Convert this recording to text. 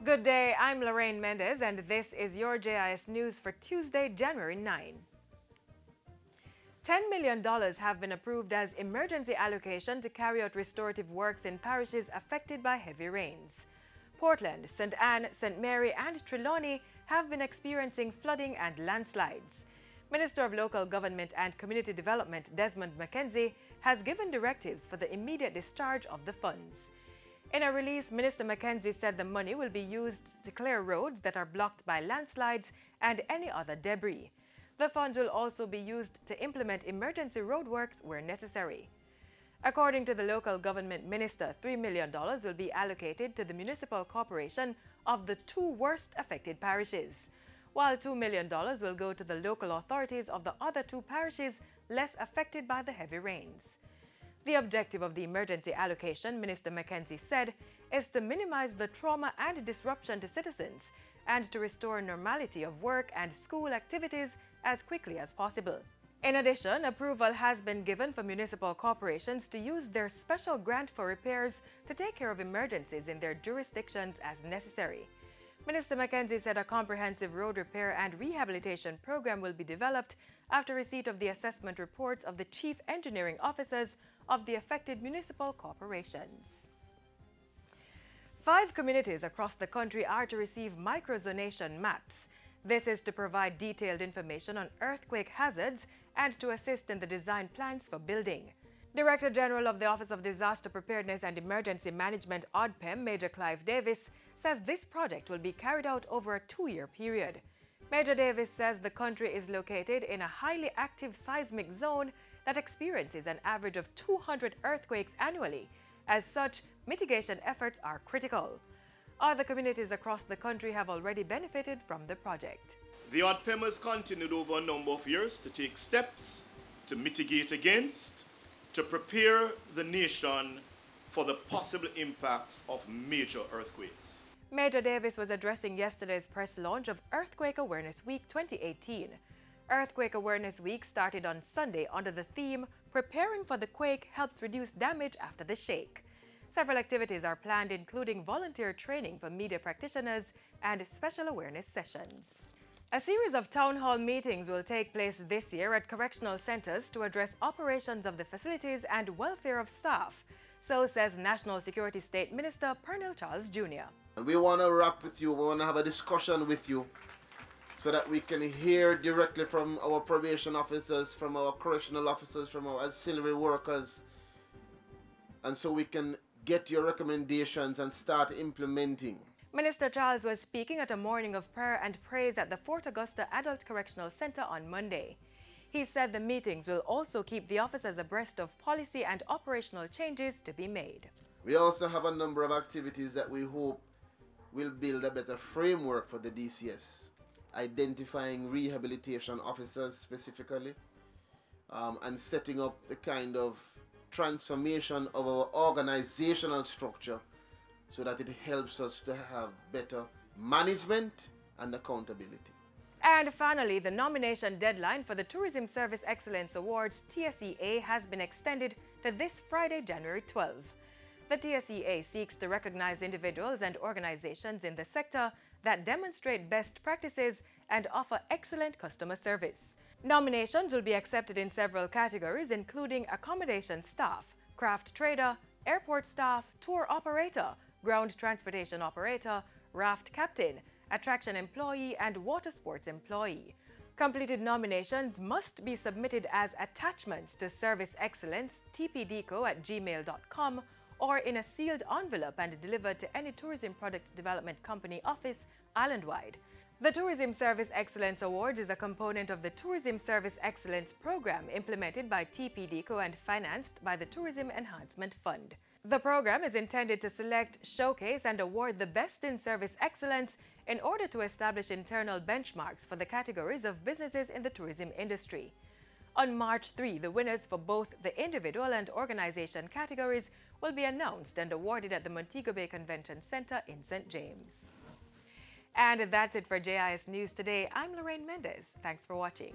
Good day, I'm Lorraine Mendez, and this is your JIS News for Tuesday, January 9. $10 million have been approved as emergency allocation to carry out restorative works in parishes affected by heavy rains. Portland, St. Anne, St. Mary, and Trelawney have been experiencing flooding and landslides. Minister of Local Government and Community Development Desmond McKenzie has given directives for the immediate discharge of the funds. In a release, Minister McKenzie said the money will be used to clear roads that are blocked by landslides and any other debris. The funds will also be used to implement emergency roadworks where necessary. According to the local government minister, $3 million will be allocated to the municipal corporation of the two worst affected parishes, while $2 million will go to the local authorities of the other two parishes less affected by the heavy rains. The objective of the emergency allocation, Minister McKenzie said, is to minimize the trauma and disruption to citizens and to restore normality of work and school activities as quickly as possible. In addition, approval has been given for municipal corporations to use their special grant for repairs to take care of emergencies in their jurisdictions as necessary. Minister McKenzie said a comprehensive road repair and rehabilitation program will be developed after receipt of the assessment reports of the chief engineering officers of the affected municipal corporations. 5 communities across the country are to receive microzonation maps. This is to provide detailed information on earthquake hazards and to assist in the design plans for building. Director General of the Office of Disaster Preparedness and Emergency Management, OPM, Major Clive Davis, says this project will be carried out over a 2-year period. Major Davis says the country is located in a highly active seismic zone that experiences an average of 200 earthquakes annually. As such, mitigation efforts are critical. Other communities across the country have already benefited from the project. The OPM has continued over a number of years to take steps to mitigate against, to prepare the nation for the possible impacts of major earthquakes. Major Davis was addressing yesterday's press launch of Earthquake Awareness Week 2018. Earthquake Awareness Week started on Sunday under the theme, Preparing for the Quake Helps Reduce Damage After the Shake. Several activities are planned, including volunteer training for media practitioners and special awareness sessions. A series of town hall meetings will take place this year at correctional centers to address operations of the facilities and welfare of staff. So says National Security State Minister Pernell Charles Jr. We want to wrap with you, we want to have a discussion with you so that we can hear directly from our probation officers, from our correctional officers, from our auxiliary workers, and so we can get your recommendations and start implementing. Minister Charles was speaking at a morning of prayer and praise at the Fort Augusta Adult Correctional Center on Monday. He said the meetings will also keep the officers abreast of policy and operational changes to be made. We also have a number of activities that we hope will build a better framework for the DCS, identifying rehabilitation officers specifically, and setting up the kind of transformation of our organizational structure so that it helps us to have better management and accountability. And finally, the nomination deadline for the Tourism Service Excellence Awards TSEA has been extended to this Friday, January 12. The TSEA seeks to recognize individuals and organizations in the sector that demonstrate best practices and offer excellent customer service. Nominations will be accepted in several categories, including accommodation staff, craft trader, airport staff, tour operator, ground transportation operator, raft captain, attraction employee, and water sports employee. Completed nominations must be submitted as attachments to Service Excellence, tpdco@gmail.com, or in a sealed envelope and delivered to any tourism product development company office island-wide. The Tourism Service Excellence Awards is a component of the Tourism Service Excellence Program implemented by TPDCO and financed by the Tourism Enhancement Fund. The program is intended to select, showcase, and award the best in service excellence in order to establish internal benchmarks for the categories of businesses in the tourism industry. On March 3, the winners for both the individual and organization categories will be announced and awarded at the Montego Bay Convention Center in St. James. And that's it for JIS News today. I'm Lorraine Mendez. Thanks for watching.